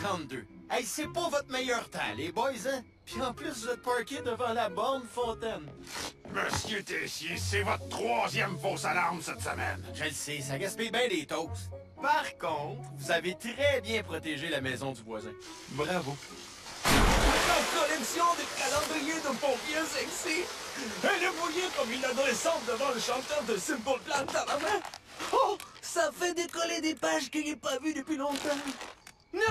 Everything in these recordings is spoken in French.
32. Hey, c'est pas votre meilleur temps, les boys, hein? Puis en plus, vous êtes parkés devant la borne Fontaine. Monsieur Tessier, c'est votre 3e fausse alarme cette semaine. Je le sais, ça gaspille bien des toasts. Par contre, vous avez très bien protégé la maison du voisin. Bravo. La collection de calendriers de pompiers sexy. Elle est mouillée comme une adolescente devant le chanteur de Simple Plan à la main. Oh, ça fait décoller des pages que j'ai pas vues depuis longtemps. Non!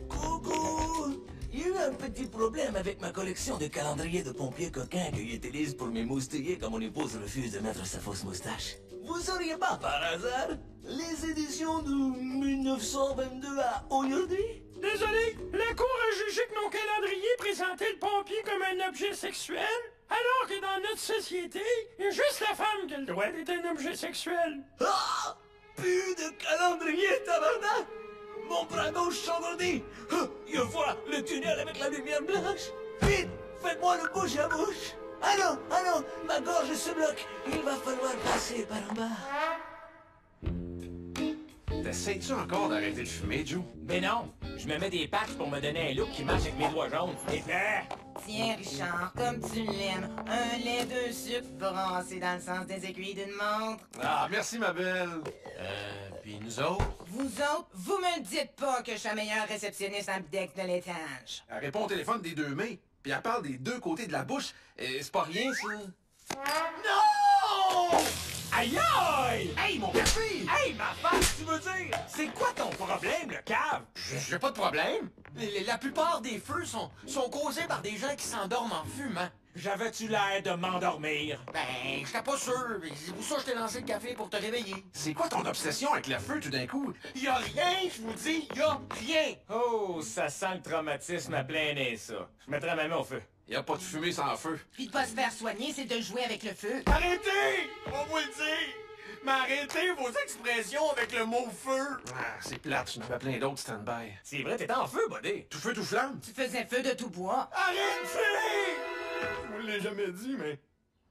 Coucou! Il y a eu un petit problème avec ma collection de calendriers de pompiers coquins que j'utilise pour mes moustiller quand mon épouse refuse de mettre sa fausse moustache. Vous sauriez pas, par hasard, les éditions de 1922 à aujourd'hui? Désolé, la Cour a jugé que nos calendriers présentaient le pompier comme un objet sexuel, alors que dans notre société, il y a juste la femme qui a le droit d'être un objet sexuel. Ah! Plus de calendrier, tabarnak! Mon bras gauche s'engourdit! Je vois le tunnel avec la lumière blanche! Vite! Faites-moi le bouche à bouche! Ah non! Ma gorge se bloque! Il va falloir passer par en bas! T'essayes-tu encore d'arrêter de fumer, Joe? Mais non, je me mets des patchs pour me donner un look qui marche avec mes doigts jaunes. Et fait! Tiens, Richard, comme tu l'aimes, un lait, 2 sucres brassés dans le sens des aiguilles d'une montre. Ah, merci, ma belle. Puis nous autres? Vous autres, vous me le dites pas que je suis la meilleure réceptionniste ambidex de l'étage. Elle répond au téléphone des 2 mains, puis elle parle des 2 côtés de la bouche. C'est pas rien, ça. Non! Aïe aïe! Hey, mon café! Hey, ma face, tu veux dire? C'est quoi ton problème, le cave? J'ai pas de problème. La plupart des feux sont causés par des gens qui s'endorment en fumant. J'avais-tu l'air de m'endormir? Ben, j'étais pas sûr. C'est pour ça que je t'ai lancé le café pour te réveiller. C'est quoi ton obsession avec le feu tout d'un coup? Y'a rien, je vous dis, y'a rien. Oh, ça sent le traumatisme à plein nez, ça. Je mettrai ma main au feu. Y a pas de fumée sans feu. Puis de pas se faire soigner, c'est de jouer avec le feu. Arrêtez! On va vous le dire. Mais arrêtez vos expressions avec le mot feu. Ah, c'est plate, je n'avais plein d'autres stand-by. C'est vrai, t'es en feu, buddy. Tout feu, tout flamme? Tu faisais feu de tout bois. Arrêtez! Je vous l'ai jamais dit, mais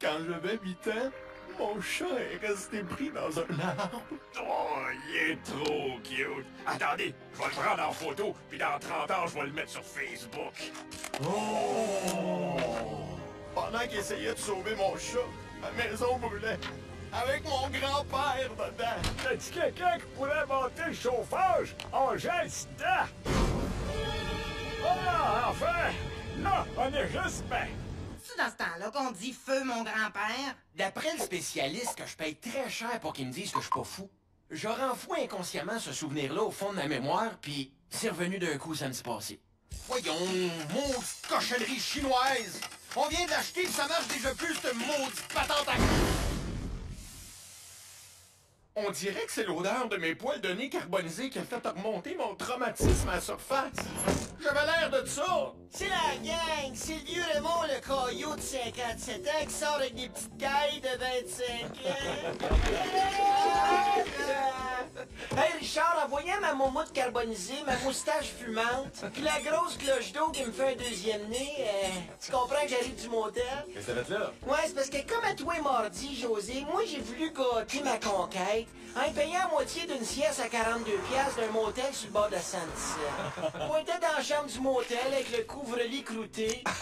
quand j'avais 8 ans, mon chat est resté pris dans un arbre. Oh, il est trop cute. Attendez, je vais le prendre en photo, puis dans 30 ans, je vais le mettre sur Facebook. Pendant qu'il essayait de sauver mon chat, ma maison brûlait. Avec mon grand-père dedans. T'as-tu quelqu'un qui pourrait monter le chauffage? On gèle dedans! Ah, enfin! Là, on est juste bien. C'est dans ce temps-là qu'on dit feu, mon grand-père? D'après le spécialiste que je paye très cher pour qu'il me dise que je suis pas fou, je renfoue inconsciemment ce souvenir-là au fond de ma mémoire, puis c'est revenu d'un coup samedi passé. Voyons, maudite cochonnerie chinoise! On vient de l'acheter, puis ça marche déjà plus, cette maudite patente à... On dirait que c'est l'odeur de mes poils de nez carbonisés qui a fait remonter mon traumatisme à la surface. J'avais l'air de ça. C'est la gang, c'est le vieux Raymond le caillou de 57 ans qui sort avec des petites cailles de 25 ans. Hey Richard, en voyant ma moumoute carbonisée, ma moustache fumante, puis la grosse cloche d'eau qui me fait un deuxième nez, tu comprends que j'arrive du motel? Qu'est-ce que t'as fait là? Ouais, c'est parce que comme à toi et mardi, José, moi j'ai voulu gâter ma conquête en payant à moitié d'une sieste à 42 piastres d'un motel sur le bord de la Sainte-Cécile. Pointait dans la chambre du motel avec le couvre-lit clouté. Là,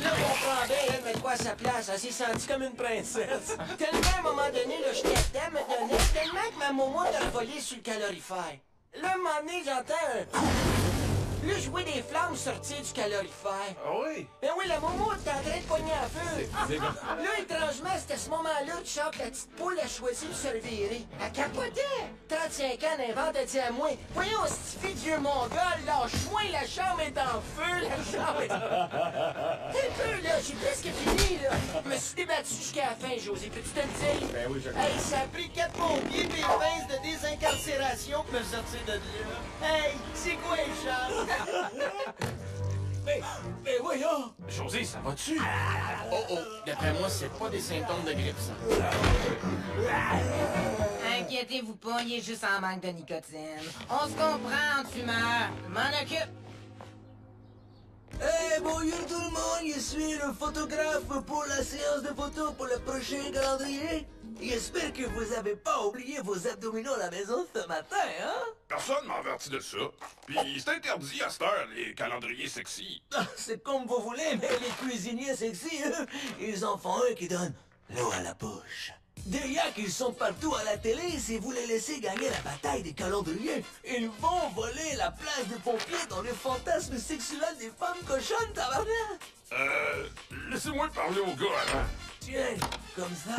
on comprend bien, elle met quoi à sa place, elle s'est sentie comme une princesse. Tellement à un moment donné, là, j'étais dedans, me donnait tellement que ma momo a volé sur le calorifère. Là, à un moment donné, j'entends un... Là, je vois des flammes sortir du calorifère. Ah oui? Ben oui, la momo était en train de pogner à feu. Là, étrangement, c'était ce moment-là que Jacques, la petite poule, a choisi de se revirer. Elle capotait. 35 ans d'invente, elle dit à moi, voyons, cette fille de vieux mongol, lâche-moi, la chambre est en feu, la chambre est... T'es peu, là, j'ai presque fini, là. Je me suis débattu jusqu'à la fin, José, peux-tu te le dire? Ben oui, je le Hey, ça a pris 4 pompiers et une pince de désincarcération pour me sortir de là. Hey, c'est quoi les chances? Mais voyons! José, ça va-tu? Oh oh, d'après moi, c'est pas des symptômes de grippe, ça. Inquiétez-vous pas, il est juste en manque de nicotine. On se comprend en fumeur. M'en occupe. Hey, bonjour tout le monde, je suis le photographe pour la séance de photos pour le prochain calendrier. J'espère que vous avez pas oublié vos abdominaux à la maison ce matin, hein? Personne m'a averti de ça. Puis c'est interdit à cette heure, les calendriers sexy. Ah, c'est comme vous voulez, mais les cuisiniers sexy, eux, ils en font un qui donne l'eau à la bouche. Déjà qu'ils sont partout à la télé, si vous les laissez gagner la bataille des calendriers, ils vont voler la place des pompiers dans les fantasmes sexuels des femmes cochonnes, tabarnak! Laissez-moi parler au gars avant. Tiens, comme ça,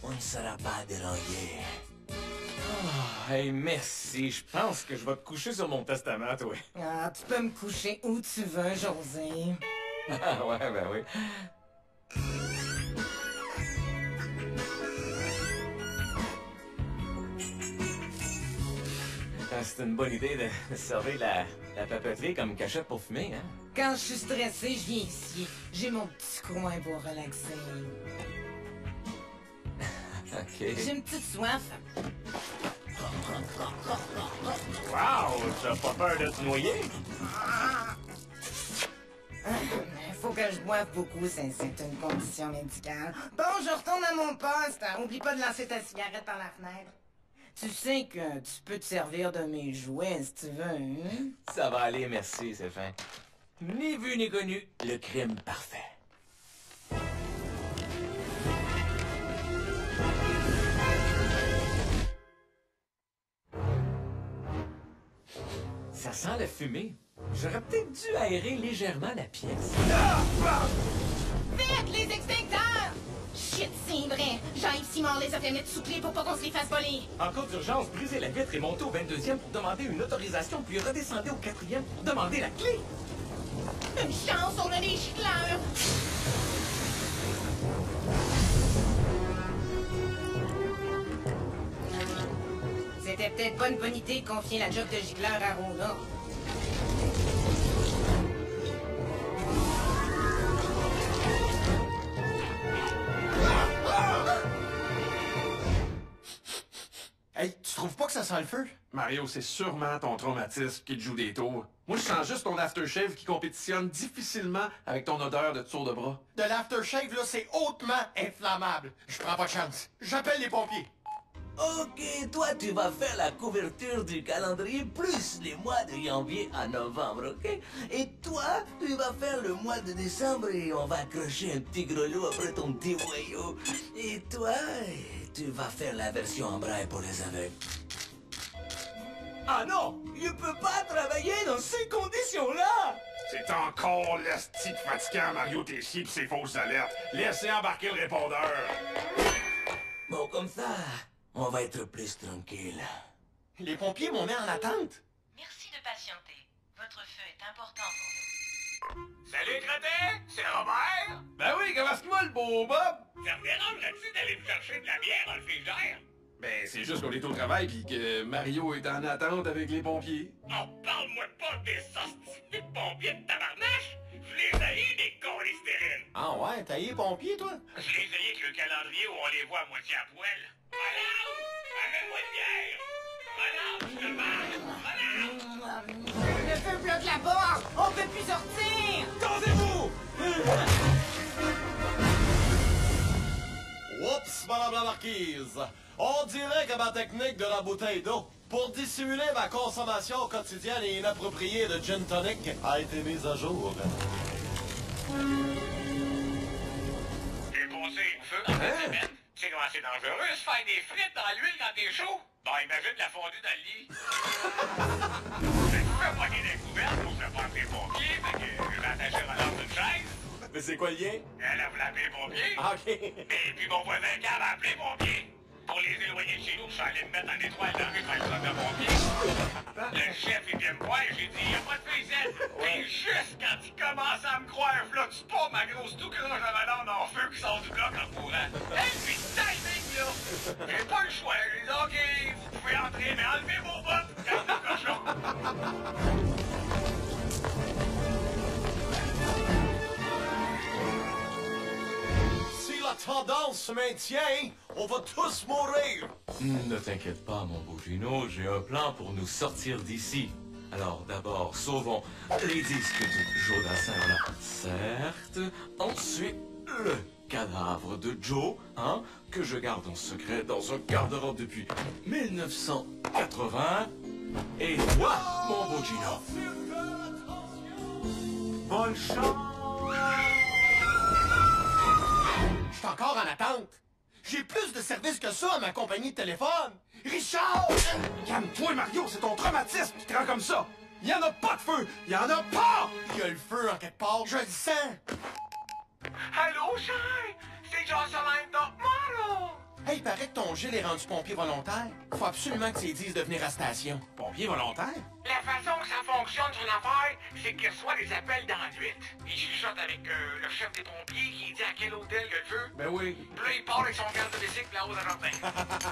on ne sera pas dérangé. Oh, hey, merci. Je pense que je vais te coucher sur mon testament, toi. Ah, tu peux me coucher où tu veux, José. Ah, ouais, ben oui. Ah, c'est une bonne idée de servir la papeterie comme cachette pour fumer, hein? Quand je suis stressé, je viens ici. J'ai mon petit coin pour relaxer. OK. J'ai une petite soif. Wow! T'as pas peur de te noyer? Faut que je boive beaucoup, c'est une condition médicale. Bon, je retourne à mon poste. Oublie pas de lancer ta cigarette par la fenêtre. Tu sais que tu peux te servir de mes jouets si tu veux, hein? Ça va aller, merci, c'est fin. Ni vu ni connu, le crime parfait. Ça sent la fumée. J'aurais peut-être dû aérer légèrement la pièce. Vite, les extincteurs! Shit, c'est vrai. Jean-Yves Simard les a fait mettre sous clé pour pas qu'on se les fasse voler. En cas d'urgence, brisez la vitre et montez au 22e pour demander une autorisation, puis redescendez au 4e pour demander la clé. Une chance, on a des gicleurs! C'était peut-être pas une bonne idée de confier la job de gicleur à Rona. Hey, tu trouves pas que ça sent le feu? Mario, c'est sûrement ton traumatisme qui te joue des tours. Moi, je sens juste ton aftershave qui compétitionne difficilement avec ton odeur de tour de bras. De l'aftershave, là, c'est hautement inflammable. Je prends pas de chance. J'appelle les pompiers. Ok, toi tu vas faire la couverture du calendrier plus les mois de janvier à novembre, ok? Et toi, tu vas faire le mois de décembre et on va accrocher un petit grelot après ton petit voyau. Et toi, tu vas faire la version en braille pour les aveugles. Ah non, je peux pas travailler dans ces conditions-là! C'est encore l'esti de fatigant, Mario Tessier pis ses fausses alertes. Laissez embarquer le répondeur. Bon, comme ça, on va être plus tranquille. Les pompiers m'ont mis en attente. Merci de patienter. Votre feu est important pour nous. Salut, Crétin! C'est Robert! Ben oui, comment est-ce qu'il va, le beau Bob? Ça me dérangerait-tu d'aller me chercher de la bière dans le frigidaire? Ben, c'est juste qu'on est au travail pis que Mario est en attente avec les pompiers. Oh, parle-moi pas des hosties de pompiers de tabarnache! Je les haïs, des cholestérines! Ah ouais, t'as eu les pompiers, toi? Je les haïs avec le calendrier où on les voit à moitié à poil. Voilà! Amène-moi une bière! Voilà! Je te parle! Voilà! Le feu bloque la porte! On peut plus sortir! Tendez-vous! Oups, madame la marquise. On dirait que ma technique de la bouteille d'eau pour dissimuler ma consommation quotidienne et inappropriée de gin tonic a été mise à jour. J'ai posé une feu dans cette semaine. Tu sais comment c'est dangereux, se faire des frites dans l'huile quand t'es chaud? Bon, imagine la fondue dans le lit. Je me fais poigner des couvertes pour se prendre les pompiers, fait que j'ai attaché Roland d'une chaise. Mais c'est quoi le lien? Elle a voulu appeler les pompiers. Ah, OK. Et puis mon voisin Gab a appelé les pompiers. Pour les éloigner de chez nous, je suis allé me mettre en étoile dans le faire le truc de pompier. Le chef, il vient me voir et j'ai dit, y'a pas de fusette. Puis juste quand il commence à me croire, flotte pas ma grosse tout croche de madame en feu qui sort du bloc en courant. Et puis timing, là. J'ai pas le choix. J'ai dit, OK, vous pouvez entrer, mais enlevez vos bottes. Gardez le cochon. tendance se maintient, on va tous mourir! Ne t'inquiète pas, mon beau Gino, j'ai un plan pour nous sortir d'ici. Alors d'abord, sauvons les disques de Joe Dassin, là. Certes. Ensuite, le cadavre de Joe, hein, que je garde en secret dans un garde-robe depuis 1980. Et toi, mon beau Gino. Bonne chance! Je suis encore en attente. J'ai plus de services que ça à ma compagnie de téléphone. Richard! Calme-toi, Mario, c'est ton traumatisme qui te rend comme ça! Il y en a pas de feu! Il y en a pas! Il y a le feu en quelque part, je le sens. Allô, chérie? C'est Jocelyn Docmaro! Hey, il paraît que ton Gilles est rendu pompier volontaire. Faut absolument que tu lui dises de venir à la station. Pompier volontaire? La façon que ça fonctionne sur l'affaire, c'est qu'il reçoit des appels d'enduite. Il chuchote avec le chef des pompiers qui dit à quel hôtel il y a le feu. Ben oui. Puis là, il part avec son garde de bicycle là-haut dans le jardin.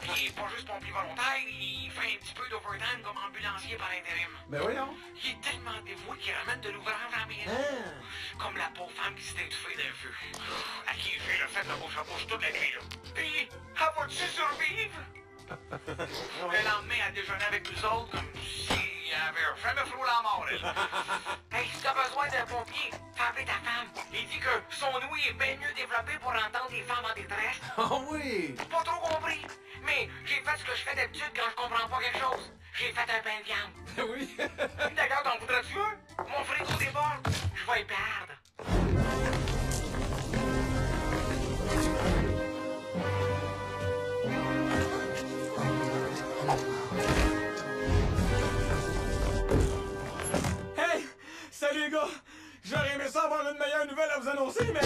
Puis il est pas juste pompier volontaire, il fait un petit peu d'overtime comme ambulancier par intérim. Ben voyons. Il est tellement dévoué qu'il ramène de l'ouvrage à la maison. Comme la pauvre femme qui s'est étouffée d'un feu. À qui il fait le fait de bouche à bouche toute la nuit, là. Puis, elle va-tu survivre? Le lendemain, elle déjeunait avec nous autres comme si elle avait jamais frôlé la mort, elle. Hey, si t'as besoin d'un pompier, fais appeler ta femme. Il dit que son ouïe est bien mieux développé pour entendre des femmes en détresse. Ah oui! Pas trop compris, mais j'ai fait ce que je fais d'habitude quand je comprends pas quelque chose. J'ai fait un pain de viande. Ben oui! D'accord, t'en voudrais-tu un? Mon frigo déborde. Je vais y perdre. Hey! Salut les gars! J'aurais aimé ça avoir une meilleure nouvelle à vous annoncer, mais...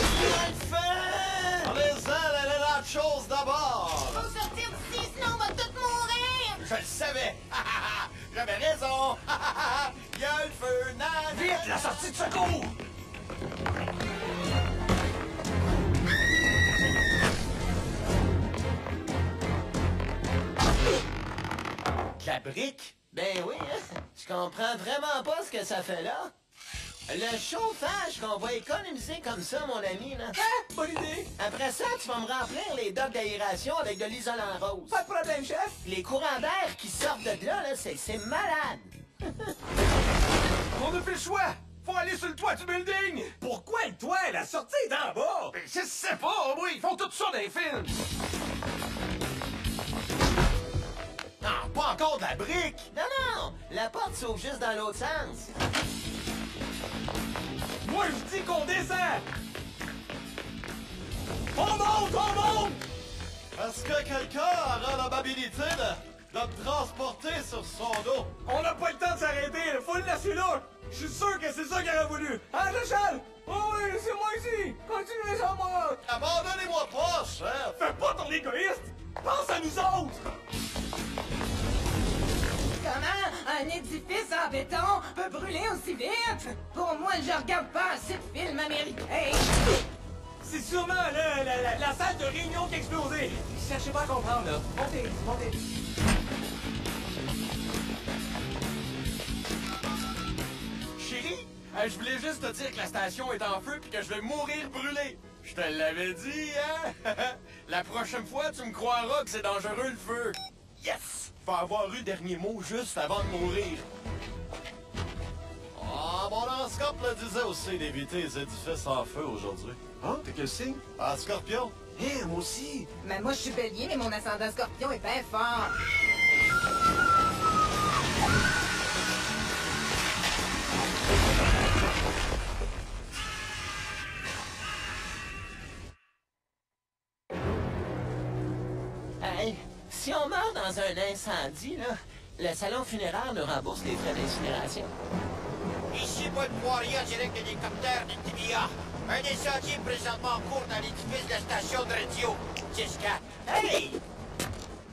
Allez-en, la la chose d'abord! Faut sortir d'ici, sinon on va tous mourir! Je le savais! J'avais raison! Il y a le feu! Vite, la sortie de secours! La brique? Ben oui, hein? Je comprends vraiment pas ce que ça fait là. Le chauffage qu'on va économiser comme ça, mon ami, là. Ah, bonne idée! Après ça, tu vas me remplir les docks d'aération avec de l'isolant rose. Pas de problème, chef! Les courants d'air qui sortent de là, c'est malade. On a fait le choix! Faut aller sur le toit du building! Pourquoi le toit? La sortie est en bas! Ben, je sais pas, oui! Ils font tout ça dans les films! Non, pas encore de la brique! Non, non! La porte s'ouvre juste dans l'autre sens. Moi, je dis qu'on descend! On monte! Est-ce que quelqu'un aura l'amabilité de me transporter sur son dos? On n'a pas le temps de s'arrêter, faut le laisser là! Je suis sûr que c'est ça qu'il aurait voulu! Hein, Rachel? Oh oui, c'est moi ici! Continuez sans moi! Abandonnez-moi pas, chef! Fais pas ton égoïste! Pense à nous autres! Comment un édifice en béton peut brûler aussi vite? Pour moi, je regarde pas assez de films américains. C'est sûrement la salle de réunion qui a explosé! Cherchez pas à comprendre, là. Montez! Chérie, je voulais juste te dire que la station est en feu puis que je vais mourir brûlé. Je te l'avais dit, hein? La prochaine fois, tu me croiras que c'est dangereux le feu. Yes! Faut avoir eu le dernier mot juste avant de mourir. Ah, mon horoscope le disait aussi d'éviter les édifices en feu aujourd'hui. Ah, t'es quel signe? Ah, Scorpion? Hé, moi aussi! Mais moi, je suis bélier, mais mon ascendant scorpion est bien fort. Hey, si on meurt dans un incendie, là, le salon funéraire nous rembourse les frais d'incinération. Ici Paul Poirier, en direct de l'hélicoptère de TVA. Un incendie présentement en cours dans l'édifice de la station de radio. 10-4. Hey!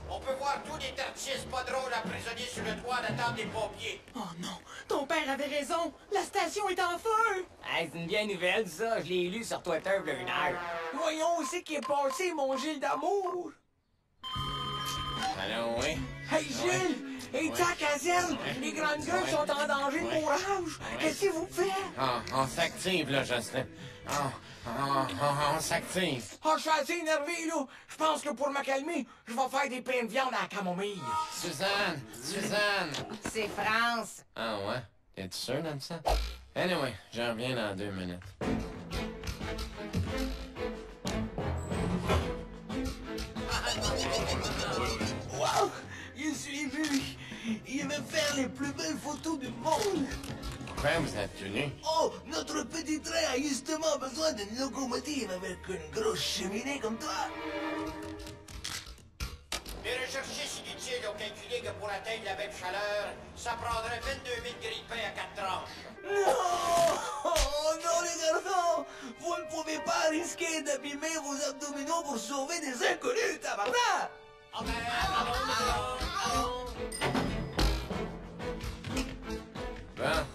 On peut voir tous les artistes pas drôles emprisonnés sur le toit d'attente des pompiers. Oh non, ton père avait raison. La station est en feu. Hey, c'est une vieille nouvelle, ça. Je l'ai lu sur Twitter il y a une heure. Voyons aussi qui est passé, mon Gilles d'amour! Allons, oui. Hey, Gilles! Et tu à caserne, les grandes gueules sont en danger de bourrage. Qu'est-ce que vous faites? On s'active, là, Jocelyn. On s'active. Oh, je suis assez énervé, là. Je pense que pour me calmer, je vais faire des pains de viande à la camomille. Suzanne! C'est France. Ah ouais? T'es-tu sûr d'être ça? Anyway, je reviens dans 2 minutes. Wow! Je suis ému! Il va faire les plus belles photos du monde! Pourquoi vous êtes venu? Oh, notre petit train a justement besoin d'une locomotive avec une grosse cheminée comme toi! Les recherchistes inutiles ont calculé que pour atteindre la même chaleur, ça prendrait 22 000 grilles de pain à 4 tranches. Non! Oh non, les garçons! Vous ne pouvez pas risquer d'abîmer vos abdominaux pour sauver des inconnus, tabarnak! Bon,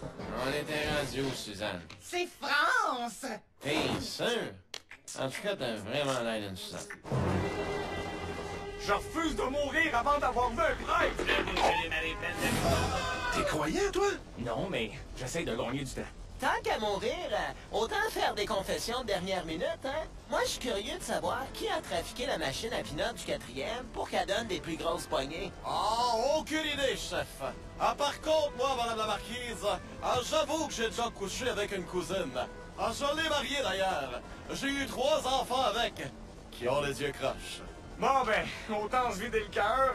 on était rendu où, Suzanne? C'est France. T'es sûr? En tout cas, t'as vraiment l'air d'une Suzanne. Je refuse de mourir avant d'avoir vu un prêtre! T'es croyant, toi? Non, mais j'essaie de gagner du temps. Tant qu'à mourir, autant faire des confessions de dernière minute, hein? Moi, je suis curieux de savoir qui a trafiqué la machine à pinot du 4e pour qu'elle donne des plus grosses poignées. Ah, aucune idée, chef. Ah, par contre, moi, madame la marquise, j'avoue que j'ai déjà couché avec une cousine. Ah, je l'ai mariée, d'ailleurs. J'ai eu 3 enfants avec, qui ont les yeux croches. Bon, ben, autant se vider le cœur,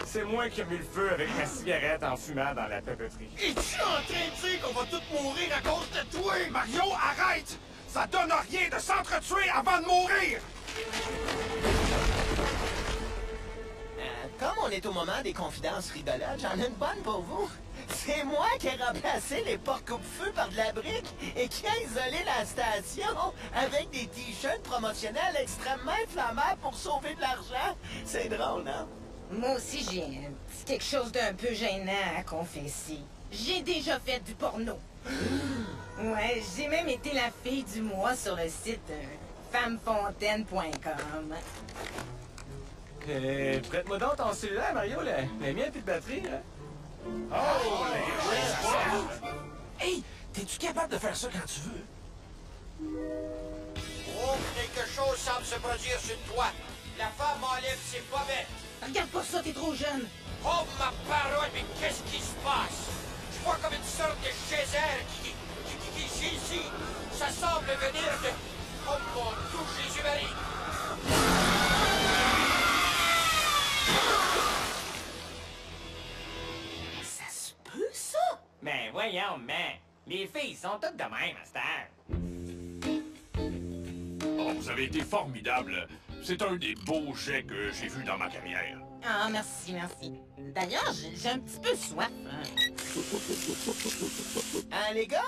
c'est moi qui ai mis le feu avec ma cigarette en fumant dans la papeterie. Es-tu en train de dire qu'on va tous mourir à cause de toi? Mario, arrête! Ça donne rien de s'entretuer avant de mourir! Comme on est au moment des confidences rigolotes, j'en ai une bonne pour vous. C'est moi qui ai remplacé les portes coupe-feu par de la brique et qui a isolé la station avec des t-shirts promotionnels extrêmement inflammables pour sauver de l'argent. C'est drôle, non? Moi aussi, j'ai quelque chose d'un peu gênant à confesser. J'ai déjà fait du porno. Ouais, j'ai même été la fille du mois sur le site femmefontaine.com. Prête-moi donc ton cellulaire, Mario, la mienne a plus de batterie, hein? Oh, les... Hey, t'es-tu capable de faire ça quand tu veux? Oh, quelque chose semble se produire sur toi. La femme enlève ses pommettes. Regarde pas ça, t'es trop jeune. Oh, ma parole, mais qu'est-ce qui se passe? Je vois comme une sorte de geyser qui gît ici. Ça semble venir de... Oh, mon Dieu, Jésus-Marie! Ça se peut, ça? Ben voyons, mais les filles sont toutes de même à cette heure. Oh, vous avez été formidable. C'est un des beaux jets que j'ai vus dans ma carrière. Ah, merci, merci. D'ailleurs, j'ai un petit peu soif. Ah, les gars,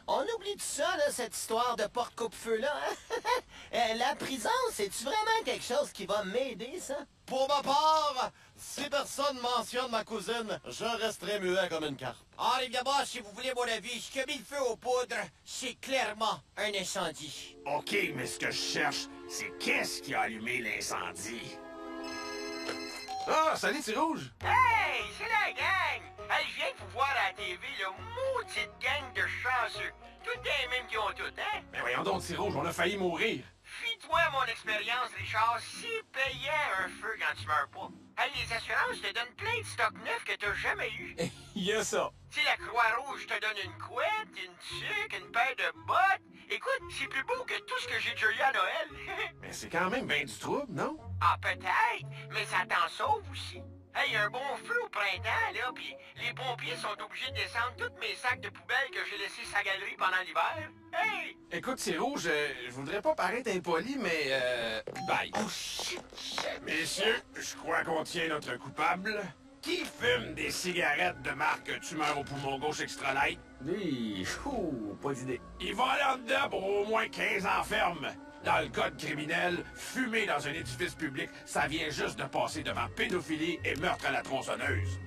on oublie tout ça, là, cette histoire de porte coupe-feu-là, hein? La prison, c'est-tu vraiment quelque chose qui va m'aider, ça? Pour ma part, si personne mentionne ma cousine, je resterai muet comme une carpe. Ah, évidemment, si vous voulez mon avis, ce qui a mis le feu aux poudres, c'est clairement un incendie. OK, mais ce que je cherche, c'est qu'est-ce qui a allumé l'incendie? Ah, salut, c'est rouge! Hey, c'est la gang! Hey, je viens de vous voir à la TV, le maudite gang de chanceux. Toutes les mêmes qui ont toutes, hein? Mais voyons donc, c'est rouge, on a failli mourir. Fie-toi à mon expérience, Richard, c'est payant un feu quand tu meurs pas. Hey, les assurances te donnent plein de stocks neufs que t'as jamais eu. Il y a ça. Tu sais, la Croix-Rouge te donne une couette, une tuque, une paire de bottes. Écoute, c'est plus beau que tout ce que j'ai déjà eu à Noël. Mais c'est quand même bien du trouble, non? Ah, peut-être, mais ça t'en sauve aussi. Hey, un bon feu au printemps, là, puis les pompiers sont obligés de descendre tous mes sacs de poubelle que j'ai laissés sa galerie pendant l'hiver. Hey! Écoute, c'est rouge, je voudrais pas paraître impoli, mais bye. Oh, shit! Messieurs, je crois qu'on tient notre coupable. Qui fume des cigarettes de marque Tumeur au poumon gauche extra light? Oui, pas d'idée. Il va aller en dedans pour au moins 15 ans ferme. Dans le code criminel, fumer dans un édifice public, ça vient juste de passer devant pédophilie et meurtre à la tronçonneuse.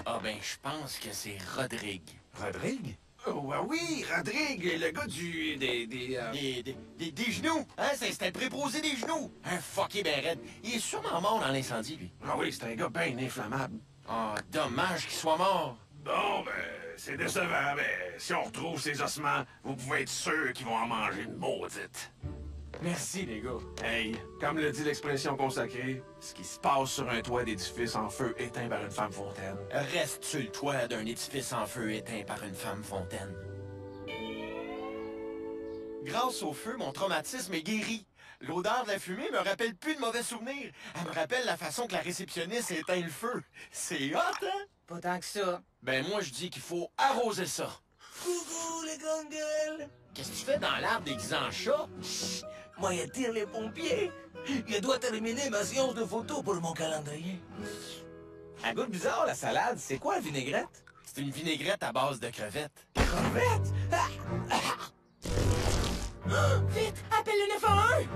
Ah ben, je pense que c'est Rodrigue. Rodrigue? Oh, oui, Rodrigue, le gars Des genoux! Hein, c'était le préposé des genoux! Un fucké ben raide. Il est sûrement mort dans l'incendie, lui. Ah oui, c'est un gars bien inflammable. Oh, dommage qu'il soit mort. Bon, ben, c'est décevant, mais si on retrouve ces ossements, vous pouvez être sûr qu'ils vont en manger une maudite. Merci, les gars. Hey, comme le dit l'expression consacrée, ce qui se passe sur un toit d'édifice en feu éteint par une femme fontaine. Reste sur le toit d'un édifice en feu éteint par une femme fontaine. Grâce au feu, mon traumatisme est guéri. L'odeur de la fumée me rappelle plus de mauvais souvenirs. Elle me rappelle la façon que la réceptionniste éteint le feu. C'est hot, hein? Pas tant que ça. Ben moi, je dis qu'il faut arroser ça. Coucou, les grandes gueules! Qu'est-ce que tu fais dans l'arbre déguisé en chat? Chut! Moi, j'attire les pompiers. Je dois terminer ma séance de photos pour mon calendrier. Un goût bizarre, la salade. C'est quoi, la vinaigrette? C'est une vinaigrette à base de crevettes. Crevettes? Vite, appelle le 911!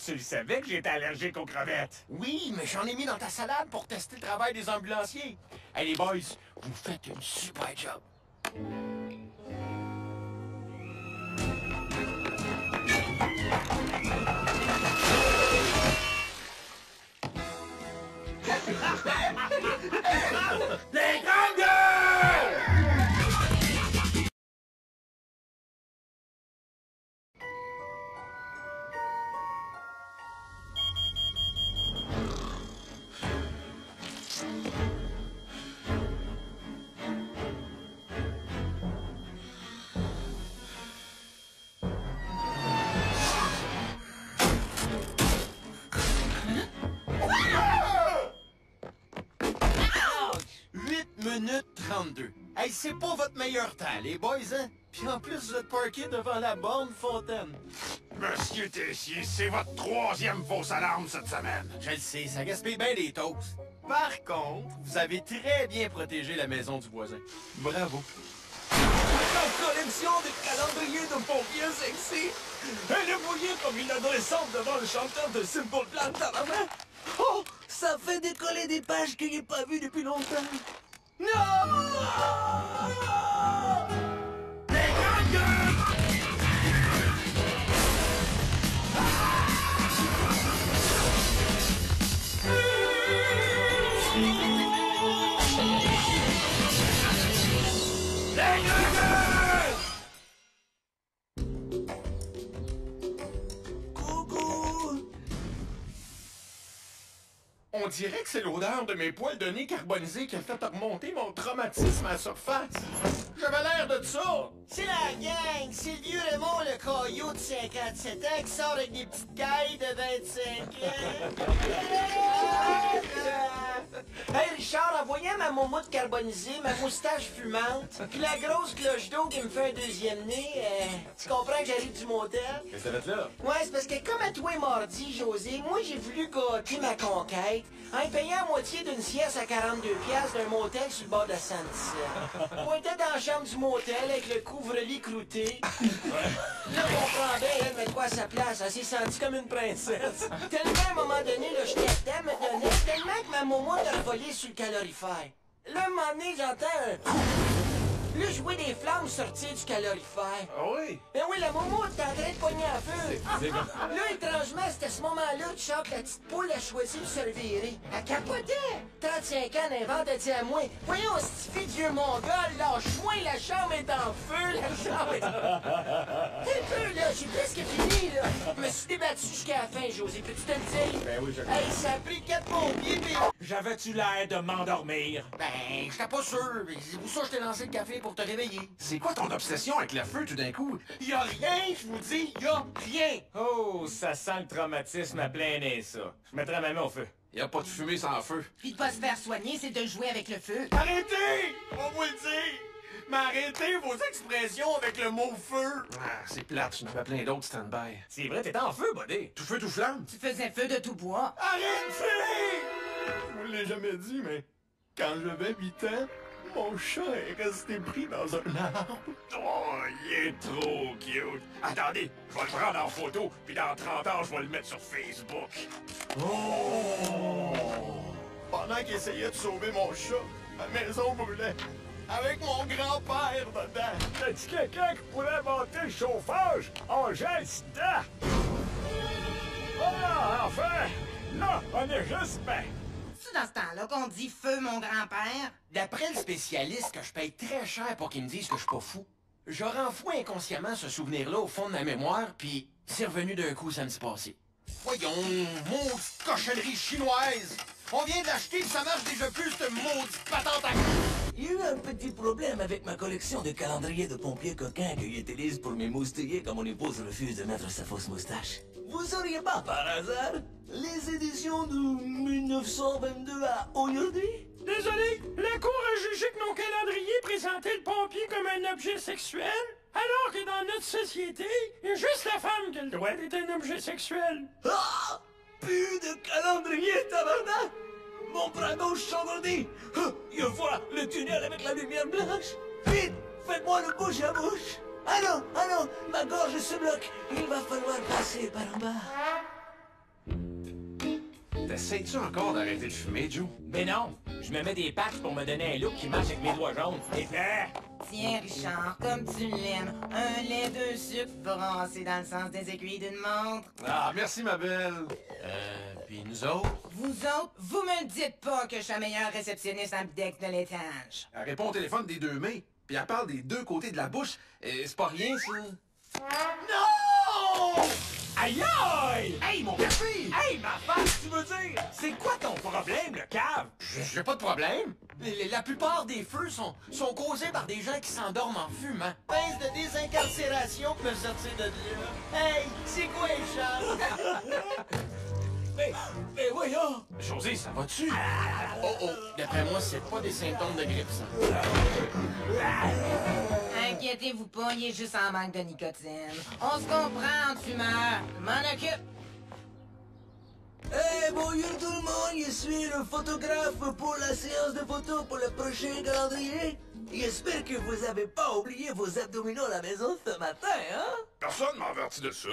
Tu le savais que j'étais allergique aux crevettes? Oui, mais j'en ai mis dans ta salade pour tester le travail des ambulanciers. Hey les boys, vous faites une super job. Les grandes gueules! Minute 32. Hey, c'est pas votre meilleur temps, les boys, hein? Puis en plus, vous êtes parkés devant la borne fontaine. Monsieur Tessier, c'est votre troisième fausse alarme cette semaine. Je le sais, ça gaspille bien des toasts. Par contre, vous avez très bien protégé la maison du voisin. Bravo. La collection de calendriers de pompiers sexy. Elle est mouillée comme une adolescente devant le chanteur de Simple Plan à la main. Oh, ça fait décoller des pages que j'ai pas vues depuis longtemps. Non! Les grandes gueules! On dirait que c'est l'odeur de mes poils de nez carbonisés qui a fait remonter mon traumatisme à la surface. J'avais l'air de ça! C'est la gang! C'est le vieux Raymond le caillou de 57 ans qui sort avec des petites cailles de 25 ans. Hey Richard, en voyant ma moumoute carbonisée, ma moustache fumante, puis la grosse cloche d'eau qui me fait un deuxième nez, tu comprends que j'arrive du motel? Qu'est-ce que ça fait là? Ouais, c'est parce que comme à toi et mardi, José, moi j'ai voulu gâter ma conquête en payant la moitié d'une sieste à 42$ d'un motel sur le bord de Sainte-Cécile. Pointais dans la chambre du motel avec le couvre-lit clouté. Là, on comprend bien, elle met quoi à sa place. Elle s'est sentie comme une princesse. Tellement, à un moment donné, là, j'étais dedans, me donnait tellement que ma momo a volé sur le calorifère. Là, à un moment donné, j'entends un... Là, je vois des flammes sortir du calorifère. Ah oui? Ben oui, la momo est en train de pogner en feu. Là, étrangement, c'était à ce moment-là que Charles, la petite poule, a choisi de se revirer. Elle capotait. 35 ans d'invente, elle dit à moi, voyons, cette fille de vieux mongol, lâche-moi, la chambre est en feu, la chambre est... Un peu, là, j'ai presque fini, là. Je me suis débattu jusqu'à la fin, José, peux-tu te le dire? Ben oui, je Hey, ça a pris 4 pompiers, pis... J'avais-tu l'air de m'endormir? Ben, j'étais pas sûr. C'est pour ça que je t'ai lancé le café pour te réveiller. C'est quoi ton obsession avec le feu tout d'un coup? Y'a rien, je vous dis, y'a rien. Oh, ça sent le traumatisme à plein nez, ça. Je mettrai ma main au feu. Y a pas de fumée sans feu. Puis de pas se faire soigner, c'est de jouer avec le feu. Arrêtez! On va vous le dire! Mais arrêtez vos expressions avec le mot feu! Ah, c'est plate, je n'avais plein d'autres stand-by. C'est vrai, t'étais en feu, buddy. Tout feu, tout flamme. Tu faisais feu de tout bois. Arrêtez! Je vous l'ai jamais dit, mais quand j'avais 8 ans, mon chat est resté pris dans un arbre. Oh, il est trop cute. Attendez, je vais le prendre en photo, puis dans 30 ans, je vais le mettre sur Facebook. Oh! Pendant qu'il essayait de sauver mon chat, ma maison brûlait. avec mon grand-père dedans. T'as-tu quelqu'un qui pourrait monter le chauffage? On gèle dedans! Ah, enfin! Là, on est juste bien! C'est dans ce temps-là qu'on dit feu, mon grand-père? D'après le spécialiste que je paye très cher pour qu'il me dise que je suis pas fou, je renfoue inconsciemment ce souvenir-là au fond de ma mémoire, puis c'est revenu d'un coup samedi passé. Voyons, maudite cochonnerie chinoise! On vient de l'acheter, ça marche déjà plus, cette maudite patente à... Il y a eu un petit problème avec ma collection de calendriers de pompiers coquins que j'utilise pour m'émoustiller quand mon épouse refuse de mettre sa fausse moustache. Vous sauriez pas, par hasard, les éditions de 1922 à aujourd'hui? Désolé, la Cour a jugé que nos calendriers présentaient le pompier comme un objet sexuel, alors que dans notre société, il y a juste la femme qui a le droit d'être un objet sexuel. Ah! Plus de calendrier, tabarnak! Mon bras gauche s'engourdit! Je vois le tunnel avec la lumière blanche! Vite! Faites-moi le bouche à bouche! Ah non! Ma gorge se bloque! Il va falloir passer par en bas! T'essayes-tu encore d'arrêter de fumer, Joe? Mais non, je me mets des patchs pour me donner un look qui marche avec mes doigts jaunes. Et fait! Tiens, Richard, comme tu l'aimes, un lait de sucre brassé dans le sens des aiguilles d'une montre. Ah, merci, ma belle. Puis nous autres? Vous autres, vous me le dites pas que je suis la meilleure réceptionniste ambidex de l'étage. Elle répond au téléphone des deux mains, puis elle parle des deux côtés de la bouche. C'est pas rien, ça? Non! Aïe aïe! Hey, mon café! Hey, ma face, tu veux dire? C'est quoi ton problème, le cave? J'ai pas de problème. La plupart des feux sont causés par des gens qui s'endorment en fumant. Pince de désincarcération pour me sortir de là. Hey, c'est quoi les chances? Mais voyons! José, ça va-tu? Oh, d'après moi, c'est pas des symptômes de grippe, ça. Inquiétez-vous pas, il est juste en manque de nicotine. On se comprend en fumeur. M'en occupe. Hey, bonjour tout le monde, je suis le photographe pour la séance de photos pour le prochain calendrier. J'espère que vous avez pas oublié vos abdominaux à la maison ce matin, hein? Personne m'a averti de ça.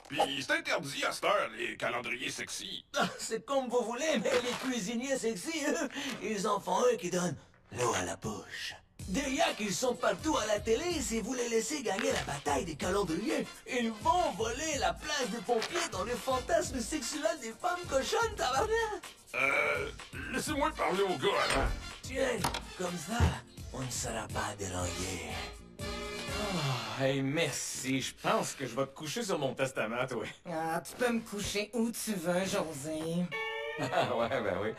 Puis c'est interdit à cette heure, les calendriers sexy. Ah, c'est comme vous voulez, mais les cuisiniers sexy, eux, ils en font un qui donne l'eau à la bouche. Déjà qu'ils sont partout à la télé, si vous les laissez gagner la bataille des calendriers, ils vont voler la place des pompiers dans les fantasmes sexuels des femmes cochonnes, tabarnak! Laissez-moi parler au gars avant. Tiens, comme ça, on ne sera pas dérangé. Oh, hey, merci. Je pense que je vais te coucher sur mon testament, toi. Ah, tu peux me coucher où tu veux, José. Ah ouais, ben oui.